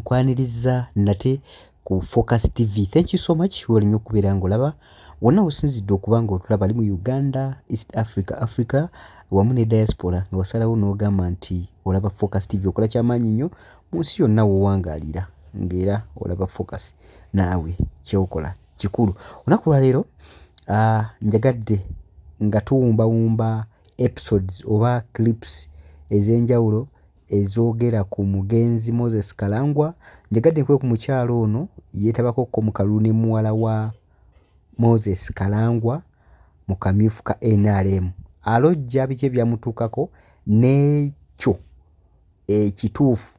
nkwaniriza nate ku Focus TV. Thank you so much wali nnyo kubeera ng'olaba wonna osinzidde okuba ng'otulaba ali mu Uganda, East Africa wamu ne diaspora nga wasalawo n'ogamba nti olaba Focus TV okola kyamaanyi nnyo mu nsi yonna w'owangaalira ng'era olaba Focus naawe kyokola kikulu. Olunaku lwa leero njagadde nga tuwumbawumba episodes oba clips ez'enjawulo ezoogera ku mugenzi Moses Kalangwa. Njagadde nkwe ku mukyalo ono yeetabako ko mu kalulu ne muwala wa Moses Kalangwa mu kamyufu ka NRM alojja biki ebyamutuukako n'ekyo ekituufu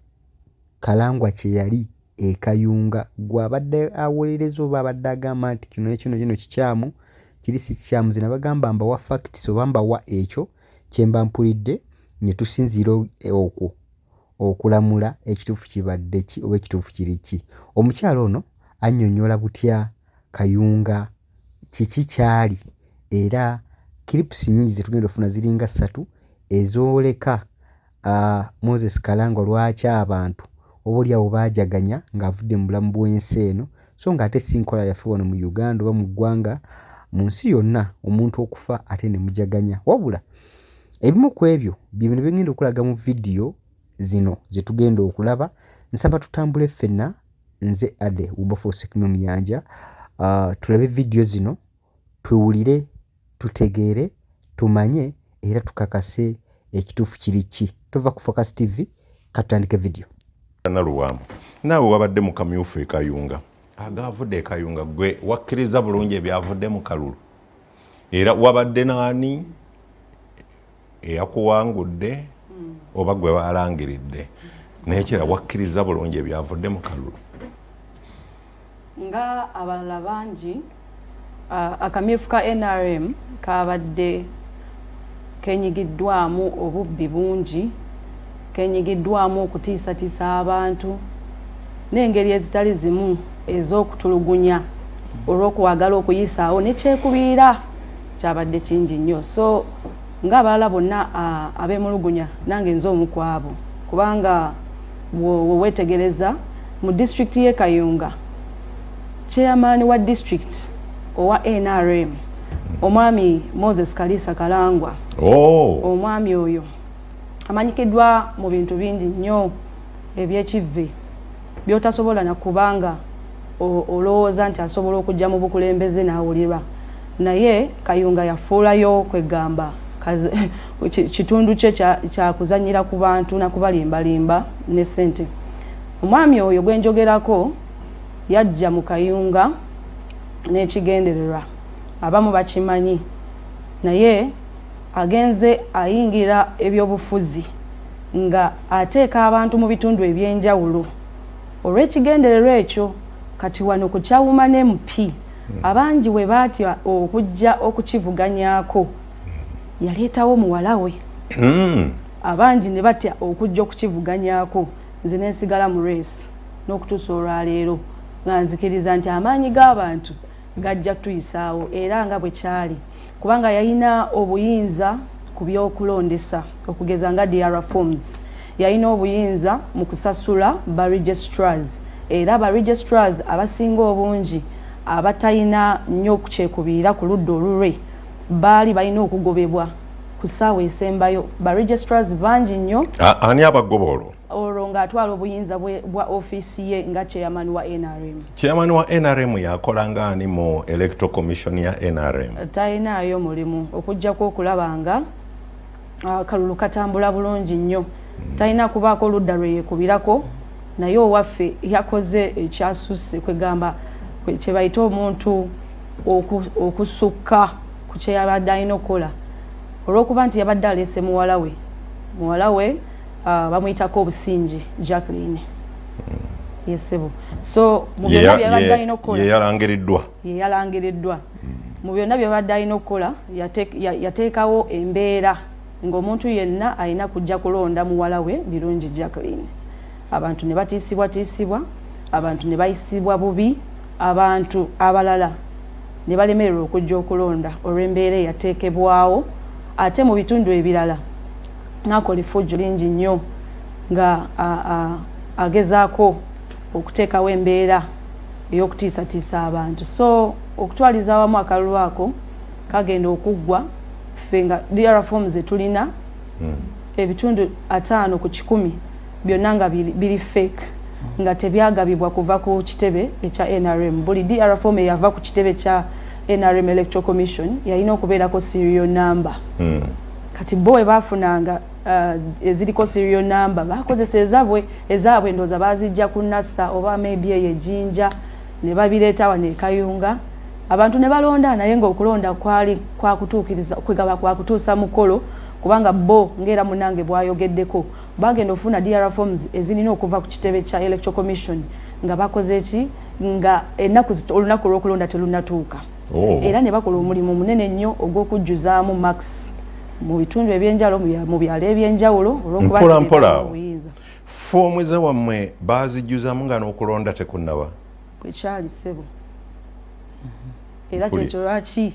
Kalangwa kye yali ekayunga gw'abadde awolereza oba abadde agamba nti kino ne kino kikyamu kiri si kikyamu. Zina bagamba mbawa facts oba mbawa ekyo kye mba mpulidde ne tusinziira okwo okulamula ekituufu kibadde ki oba ekituufu kiri ki. Omukyalo ono annyonnyola butya kayunga kiki kyali era clips nnyingi ze tugenda ofuna ziringa 3 ezooleka Moses Kalangwa lwaki abantu oboolyawo baajaganya ng'avudde mu bulamu bw'ensi eno so ng'ate si nkola yaffe wano mu Uganda oba mu ggwanga mu nsi yonna omuntu okufa ate ne mujaganya. Wabula ebimu ku ebyo bye bino bigenda okulaga mu vidiyo zino ze tugenda okulaba. Nsaba tutambule ffenna nze Ade Wilberforce Muyanja tulabe vidiyo zino tuwulire tutegeere tumanye era tukakase ekituufu kiri ki. Tova ku Focus TV katandike vidiyo. Naluwamu naawe wabadde mu kamyufu ekayunga agaavudde ekayunga gwe wakkiriza bulungi ebyavudde mu kalulu era wabadde naani eyakuwangudde oba gwe balangiridde nekera wakkiriza bulungi ebyavudde mu kalulu? Nga abalala bangi akamyufu ka NRM kabadde kenyigiddwamu obubbi bungi, kenyigiddwamu okutiisatiisa abantu n'engeri ezitali zimu ez'okutulugunya olw'okwagala okuyisaawo nekyekubiira kyabadde kingi nnyo. So ng'abalala bonna ab'emulugunya nange nze omu ku abo kubanga wewetegereza mu district y'e Kayunga chairman wa district owa NRM omwami Moses Kalisa Kalangwa. Omwami oyo amanyikiddwa mu bintu bingi nnyo ebyekivve byotasobola na kubanga olowooza nti asobola okujja mu bukulembeze n'awulirwa, naye Kayunga yafuulayo kwegamba kitundu kye kyakuzanyira ku bantu nakubalimbalimba ne ssente. Omwami oyo gwenjogerako yajja mu Kayunga n'ekigendererwa, abamu bakimanyi, naye agenze ayingira ebyobufuzi nga ateeka abantu mu bitundu ebyenjawulo. Olw'ekigendererwa ekyo kati wano ku Kyawuma MP abangi we baatya okujja okukivuganyaako yaleetawo muwala we. Abangi ne batya okujja okukivuganyaako, nze nesigala mu race n'okutuusa olwaleero nga nzikiriza nti amaanyi g'abantu gajja tuyisaawo era nga bwe kyali kubanga yalina obuyinza ku by'okulondesa okugeza nga DR forms, yalina obuyinza mu kusasula ba registrars era ba registrars abasinga obungi abatalina nnyo okukyekubiira ku ludda olulwe baali balina okugobebwa ku ssaawa esembayo. Ba registrars bangi nnyo. Ani abagoba olwo? Olwo ng'atwala obuyinza bwa ofiisi ye nga chairman wa NRM. Chairman wa NRM yakola ng'ani mu Electoral Commission ya NRM? Talinayo mulimu okuggyako okulaba nga kalulu katambula bulungi nnyo. Talina kubaako oludda lwe yeekubirako, naye owaffe yakoze ekyasusse kwegamba kye bayita omuntu okusukka ku kye yabadde alina okukola olw'okuba nti yabadde aleese muwala we bamuyitako obusinje Jacqueline yesebo. So mu byonna byabadde alina okukola yeyalangiriddwa mu byonna byabadde alina okukola yateekawo embeera ng'omuntu yenna alina kujja kulonda muwala we birungi Jacqueline. Abantu ne batiisibwa, abantu ne bayisibwa bubi, abantu abalala ne balemererwa okujja okulonda olw'embeera yateekebwawo. Ate mu bitundu ebirala n'akola effujjo lingi nnyo nga agezaako okuteekawo embeera ey'okutiisatiisa abantu. So okutwaliza awamu akalulu ako kagenda okuggwa ffe nga DR forms zetulina ebitundu 5 ku 100 byonna nga biri fake nga tebyagabibwa kuva ku kitebe ekya NRM. Buli DR form eyava ku kitebe kya NRM Electoral Commission yalina okubeerako serial number. Kati bo bafunanga eziriko serial number bakozesa ezaabwe ndooza bazijja ku NASA oba maybe ey'ejjinja ne babireeta wano e Kayunga. Abantu ne balonda naye ng'okulonda kwali kwegaba kwakutuusa mukolo kubanga bo ngera munange bwayogeddeko bagenda ofuna DR forms ezinina okuva ku kitebe kya Electoral Commission nga bakoze eki nga olunaku lw'okulonda telunatuuka. Era ne bakola omulimu munene nnyo ogw'okujjuzaamu max mu bitundu ebyenjalo mu byalo ebyenjawulo olw'okuba obuyinza. Foomu zawammwe baazijjuzaamu nga n'okulonda tekunnaba? Bwekyali ssebo. Era kyekyo lwaki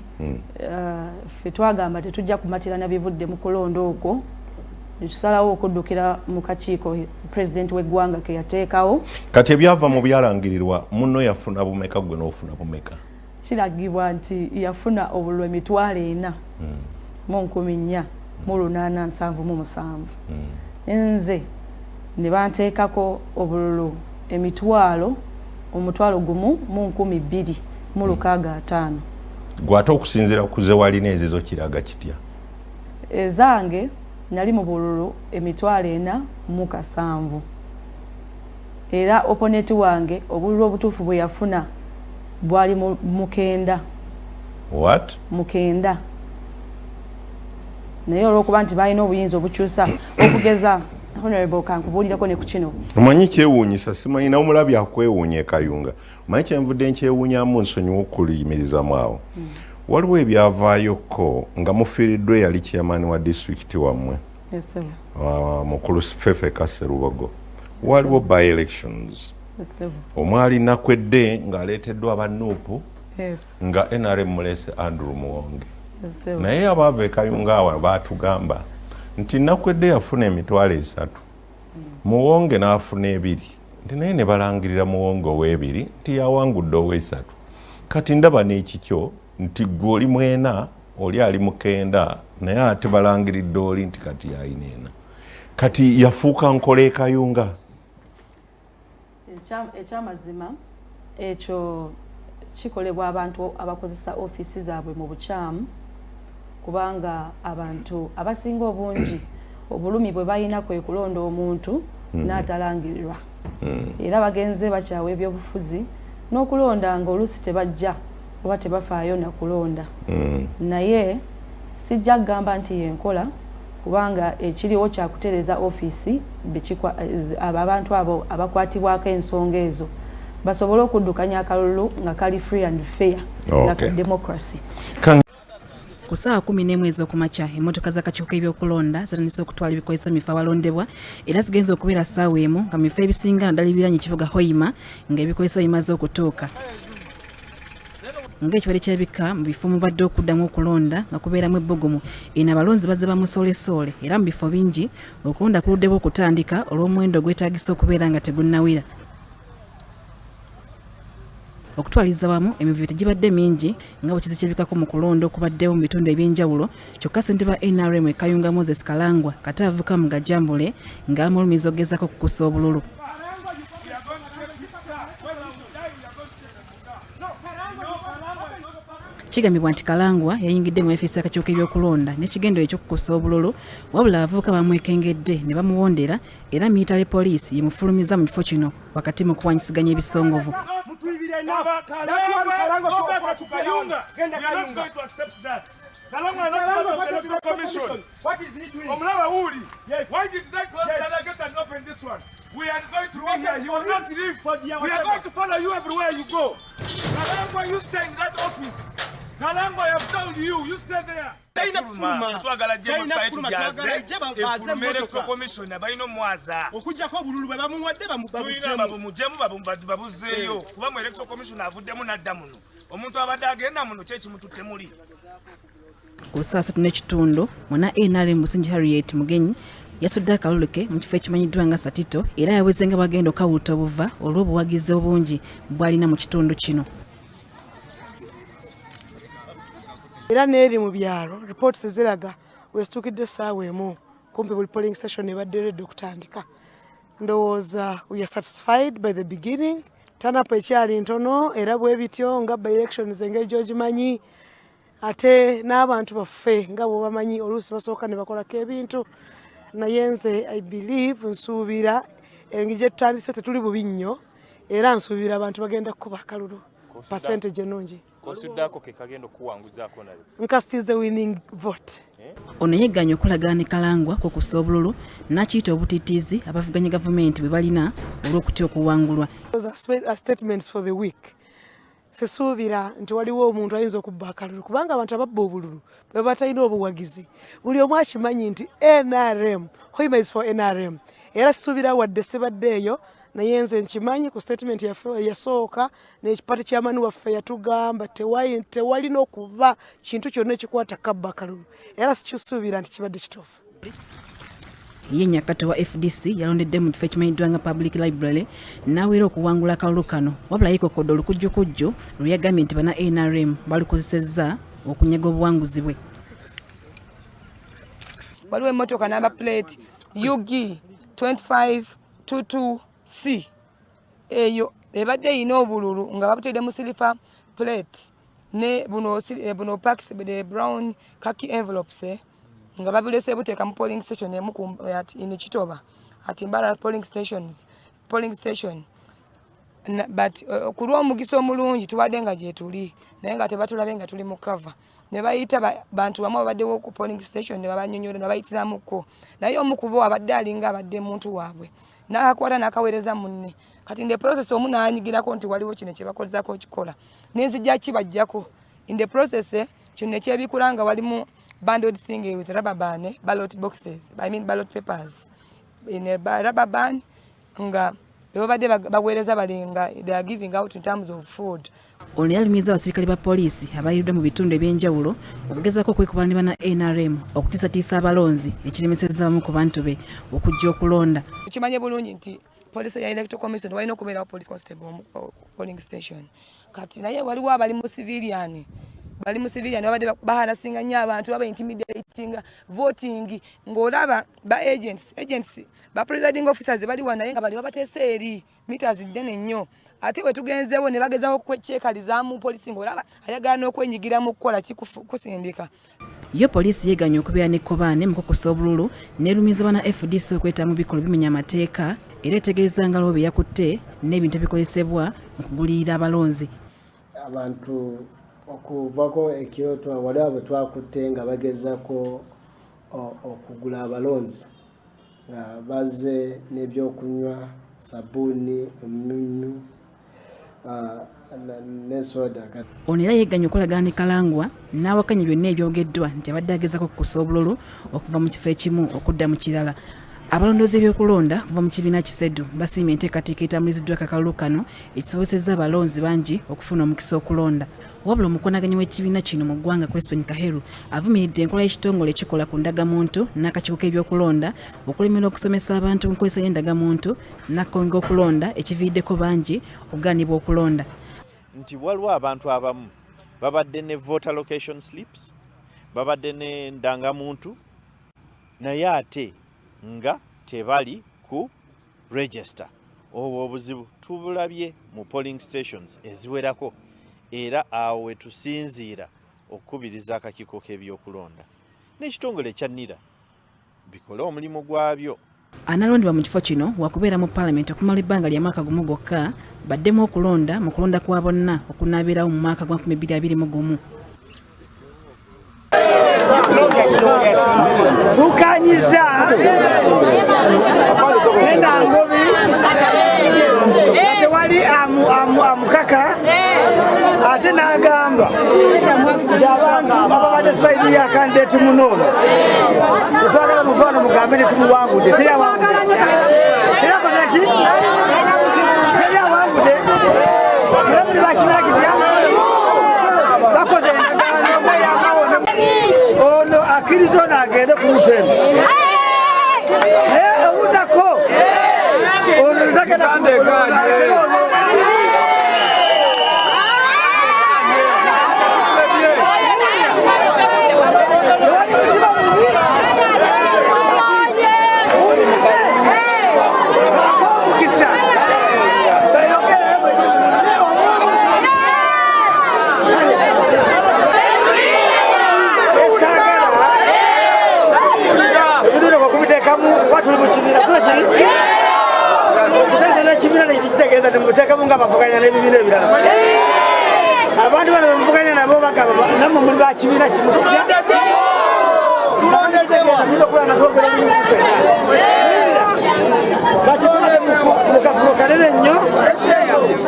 ffe twagamba tetujja kumatirana bivudde mu kulonda okwo netusalawo okuddukira mu kakiiko pulezidenti w'eggwanga ke yateekawo. Kati ebyava mu byalangirirwa munno yafuna bumeka gwe n'ofuna bumeka? Kiragibwa nti yafuna obululu 4,487 nze ne banteekako obululu 1,265. Gwate okusinziira ku ze walina ezizo kiraga kitya? Ezange nali mu bululu 4,407 era opponent wange obululu obutuufu bwe yafuna bwali mukenda. What? Mukenda. Naye olw'okuba nti balina obuyinza obukyusa okugeza Honorable kankubuulirako ne ku kino. Omanyi kyewuunyisa simanyi nawe omulabi akwewuunya e Kayunga. Omanyi kyenvudde nkyewuunyamu nsonyiwa okuliyimirizaamu awo. Waliwo ebyavaayokko nga mufiiriddwa yali chairman wa district wammwe. Yes, sir. Mukulu Fefe Kasserubogo. Waliwo by elections. Yes, sir. Omwali Nakwedde ng'aleeteddwa abannuupu. Yes. Nga NRM mulese Andrew Muwonge. Yes, sir. Naye abaava e Kayunga awo baatugamba nti Nakwedde yafuna emitwalo 3. Muwonge n'afuna 2. Nti naye ne balangirira Muwonge ow'ebiri nti yawangudde ow'esatu. Kati ndaba n'ekikyo nti gwe oli mwena oli ali mukenda naye ate balangiridde oli nti kati yalina ena. Kati yafuuka nkola e Kayunga. Ekyamazima ekyo kikolebwa abantu abakozesa ofiisi zaabwe mu bukyamu kubanga abantu abasinga obungi obulumi bwe balina kwe kulonda omuntu n'atalangirirwa. Era bagenze bakyawa ebyobufuzi n'okulonda nga oluusi tebajja oba tebafaayo na kulonda. Naye sijja kugamba nti yenkola kubanga ekiriwo kyakutereza ofiisi abantu abo abakwatibwako ensonga ezo basobole okuddukanya akalulu nga kali free and fair nga democracy. Ku ssaawa 11 ez'okumakya emmotoka z'akakiiko k'ebyokulonda zatandise okutwala ebikozesa mu bifo abalondebwa era zigenza okubeera ssaawa emu nga mu bifo ebisinga naddala ebiranye ekibuga Hoima nga ebikozesa bimaze okutuuka. Ng'ekibadde kirabika mu bifo mubadde okuddamu okulonda nga kubeeramu ebbugumu eno abalonzi bazze bamusoolesole era mu bifo bingi okulonda kuluddewo okutandika olw'omuwendo gwetaagisa okubeera nga tegunnawira. Okutwaliza wamu emivuyo tegibadde mingi nga bwe kizikirabikako mu kulonda okubaddewo mu bitundu ebyenjawulo kyokka ssente ba NRM e Kayunga Moses Kalangwa kate avuka mu Gajambule ng'amulumiza okugezako okukusa obululu. Kigambibwa nti Kalangwa yayingidde mu ofiisi y'akakiiko k'ebyokulonda n'ekigendererwa eky'okukusa obululu wabula abavubuka bamwekengedde ne bamuwondera era military police yemufulumiza mu kifo kino wakati mu kuwanyisiganya ebisongovu. We are going to be here. You will not leave. We are going to follow you everywhere you go. Kalangwa, you stay in that office. Kalangwa, I have told you, you stay there. Twagala commission abalina omwaza okujjako obululu bwe bamuwadde babuzeeyo kuba mu electoral commission avuddemu n'adda muno omuntu abadde agenda muno kyekimututte muli. Ku ssaawa 3:30 mwana NRM Musingi Harriet Mugenyi yasudde akalulu ke mu kifo ekimanyiddwa nga Satito era yaweze nga bagenda okawuuta obuva olw'obuwagizi obungi bw'alina mu kitundu kino. Era n'eri mu byalo reports ziraga wezitukidde essaawa emu kumpi buli polling station ebadde redde okutandika. Ndowooza we are satisfied by the beginning. Turn-up ekyali ntono era bwe bityo nga by elections engeri gy'ogimanyi ate n'abantu baffe nga bwe bamanyi oluusi basooka ne bakolako ebintu naye nze I believe nsuubira engeri gye tutandise tetuli bubi nnyo era nsuubira abantu bagenda kukuba akalulu percentage ennungi. Kosuddako ke kagenda okuwanguzaako naye. Nkasitiza winning vote. Ono yegganya okulagaana ne Kalangwa ku kussa obululu n'akiyita obutiitiizi abavuganya gavumenti bwe balina olw'okutya okuwangulwa. Those are statements for the week. Sesuubira nti waliwo omuntu ayinza okubba akalulu kubanga abantu ababba obululu bwe batalina obuwagizi. Buli omu akimanyi nti NRM, Hoima is for NRM. Era sesuubira wadde sibaddeeyo naye nze nkimanyi ku statement yaffe yasooka n'ekipati ky'amani waffe yatugamba tewalina okuba kintu kyonna ekikwata kabba akalulu. Era sikisuubira nti kibadde kituufu. Ye Nyakato wa FDC yalondedde mu kifo ekimanyiddwa nga Public Library n'aweera okuwangula akalulu kano wabula yeekokodde olukujjukujju lwe yagambye nti bana NRM balukozesezza okunyaga obuwanguzi bwe. Waliwo emmotoka number plate UG 2522C eyo ebadde erina obululu nga babutedde mu silver plate ne buno packs the brown khaki envelopes nga babulese buteeka mu polling station emu in Kitoba at Mbara polling station but kulwa omugisa omulungi tubadde nga gye tuli naye nga tebatulabe nga tuli mu cover ne bayita bantu bamu abaddewo ku polling station ne babanyonyola ne bayitiramuko naye omu ku bo abadde alinga abadde muntu waabwe n'akakwata n'akaweereza munne kati in the process omu n'anyigirako nti waliwo kino kye bakozezaako kikola n'enzijja kibajjako in the process kino ne kyebikula nga walimu bundled thing with rubber band ballot boxes ballot papers in a rubber band nga babadde baweereza balinga they are giving out in terms of food. Ono yalumiza abasirikale ba poliisi abayiridde mu bitundu ebyenjawulo okugezaako okwekubalira na NRM okutiisatiisa abalonzi ekiremesezza abamu ku bantu be okujja okulonda. Kimanye bulungi nti poliisi ya electoral commission walina okubeerawo police constable mu polling station kati naye waliwo abali mu civilian babadde baharasinga nnyo abantu baba intimidating voting ng'olaba ba agents ba presiding officers bali wana naye nga bali babateese eri meters nnene nnyo ate we tugenzeewo ne bagezaho okwekyekalizaamu poliisi ng'olaba ayagala n'okwenyigira mu kukola kusindika. Yo poliisi yeeganya okubeera n'ekkobaane mu kukusa obululu n'erumiza bana FDC okweta mu bikolwa bimenya amateeka era etegeeza ngalo be yakutte n'ebintu ebikozesebwa mu kugulirira abalonzi. Abantu okuvako ekyoto waliwo abo twakutte nga bagezaako okugula abalonzi nga bazze n'ebyokunywa sabbuuni omunnyu ne soda. Ono era yeeganya okolagana ne Kalangwa n'awakanya byonna ebyogeddwa nti abadde agezaako okukusa obululu okuva mu kifo ekimu okudda mu kirala. Abalondoozi ebyokulonda kuva mu kibiina Kiseddu basiimye enteekateeka etambuliziddwa akalulu kano ekisobozesezza abalonzi bangi okufuna omukisa okulonda. Wabula omukonaganyi w'ekibiina kino mu ggwanga Crispin Kaheru avumiridde enkola y'ekitongole ekikola ku ndagamuntu n'akakiiko k'ebyokulonda okulemera okusomesa abantu ku nkozesa y'endagamuntu n'akonga okulonda ekiviiriddeko bangi okugaanibwa okulonda. Nti waliwo abantu abamu babadde ne voter location slips babadde ne ndangamuntu naye ate nga tebali ku register. Obwo obuzibu tubulabye mu polling stations eziwerako era awo we tusinziira okukubiriza akakiiko k'ebyokulonda n'ekitongole kya NIRA bikole omulimu gwabyo. Analondebwa mu kifo kino wakubeera mu Parliament okumala ebbanga lya mwaka gumu gwokka baddemu okulonda mu kulonda kwa bonna okunaabirawo mu mwaka gwa 2021. Bukanyiza endangobi ate wali amukaka ate n'agamba abantu ababadde sayidi ya kandidate munono twagala muvaano mugambe ne tumuwangudde teryawangudde era muli bakinakitya bakoze endagaano mweyamawo ono akkiriza ono agende ku lutendo udako onataka na watu muchimira tuchiri kuteza chimira n'ikitegeza tumuteka munga bavuganya n'ibintu birara abantu bana bavuganya nabo bakaba namwe muri bakimira kimutya turonde kwa na tokore kati tumade mukafuka nenyo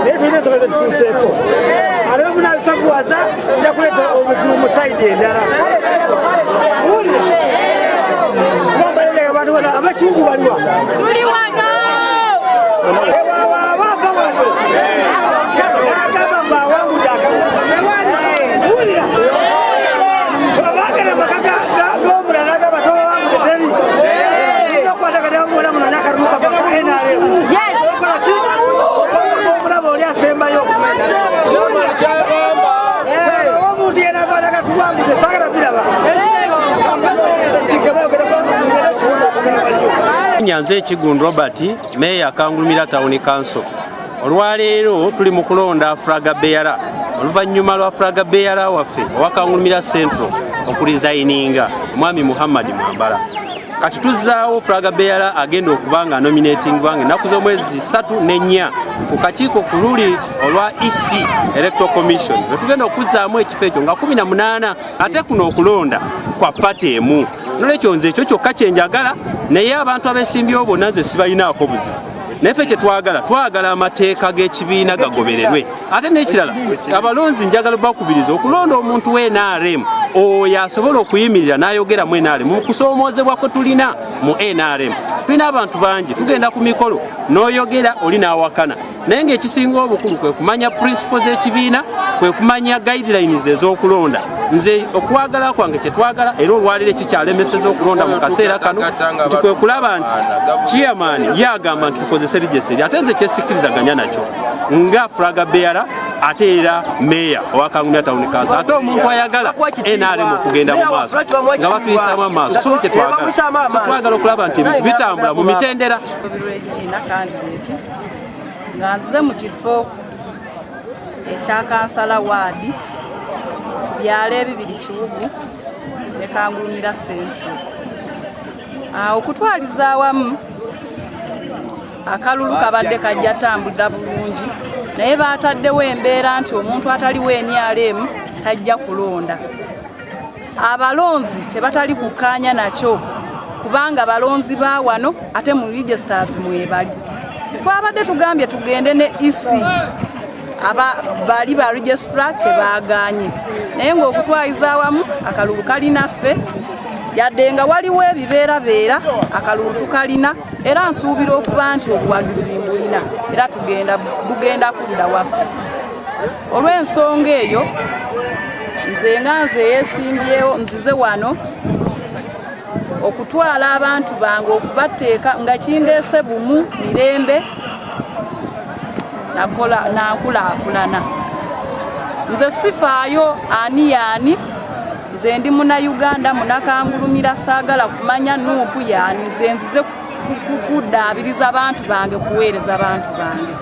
neto neto tuseko ale muna sabuaza yakuleta obuzimu musaidi ndara abachungu baliwa tuli wana bava wano nakabamba wangu daka ulira babagana makaka gomura nakabatowa wangu teteri inokwataka ndamubona muno nyakaruka paka enale yes gomura boli asembayo omuntu yena badaka tuwangu tesagala biraba Nyanze Kigundu Robert Meya Kangulumira Town Council. Olwaleero tuli mu kulonda Fraga Beara. Oluvannyuma lwa Fraga Beara waffe owa Kangulumira Central okulizayininga Mwami Muhammad Mwambala. Kati tuzzaawo Fraga Beara agenda okubanga nominating bange ennaku z'omwezi 3 ne 4 ku kakiiko ku luli olwa EC Electoral Commission. Tugenda okuzzaamu ekifo ekyo nga 18 ate kuno okulonda kwa pati emu. Nolwekyo nze ekyo kyokka kye njagala naye abantu abesimbyewo bonna nze sibalinaako buzibu. Naffe kye twagala amateeka g'ekibiina gagobererwe. Ate n'ekirala abalonzi njagala bakubiriza okulonda omuntu w'NRM oyo asobola okuyimirira n'ayogera mu NRM mu kusoomoozebwa kwe tulina mu NRM. Tulina abantu bangi tugenda ku mikolo n'oyogera oli n'awakana. Naye ng'ekisinga obukulu kwe kumanya principles z'ekibiina, kwe kumanya guidelines ez'okulonda. Nze okwagala kwange kye twagala era olwalire kikyalemeseza okulonda mu kaseera kano nti kwe kulaba nti chairman yagamba nti tukozese register ate nze kyesikkirizaganya nakyo nga Fraga Beara ate era meya owa Kangulumira Town Council ate omuntu ayagala NRM okugenda mu maaso nga batuyisaamu amaaso so kye twagala okulaba nti ebintu bitambula mu mitendera nga nzize mu kifo ekya kansala waadi byalo ebibiri Kiwugu ne Kangulumira Central. Okutwaliza awamu akalulu kabadde kajja tambula bulungi naye baataddewo embeera nti omuntu ataliwo NRM tajja kulonda. Abalonzi tebatali kukkaanya nakyo kubanga balonzi ba wano ate mu registers mwebali. Twabadde tugambye tugende ne EC bali ba registrar kye baaganye naye ng'okutwaliza awamu akalulu kalinaffe yadde nga waliwo ebibeerabeera akalulu tukalina era nsuubira okuba nti obuwagizi mbulina era bugenda kudda waffe. Olw'ensonga eyo nze nga nze yeesimbyewo nzize wano okutwala abantu bange okubateeka nga kindeese bumu mirembe nakulaakulana. Nze sifaayo ani yaani nze ndi muna Uganda muna Kangulumira saagala kumanya nuupu yaani nze nzize kuddaabiriza abantu bange kuweereza abantu bange.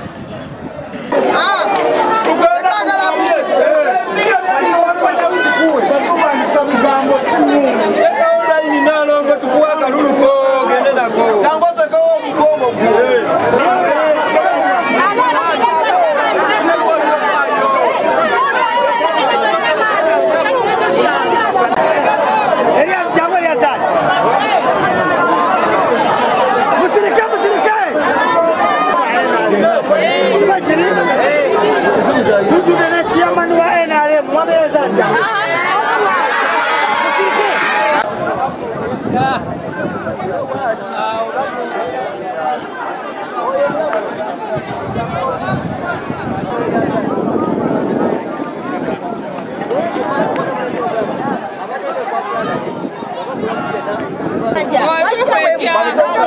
Yeah.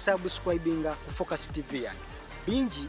Subscribing ku Focus TV yange Bingi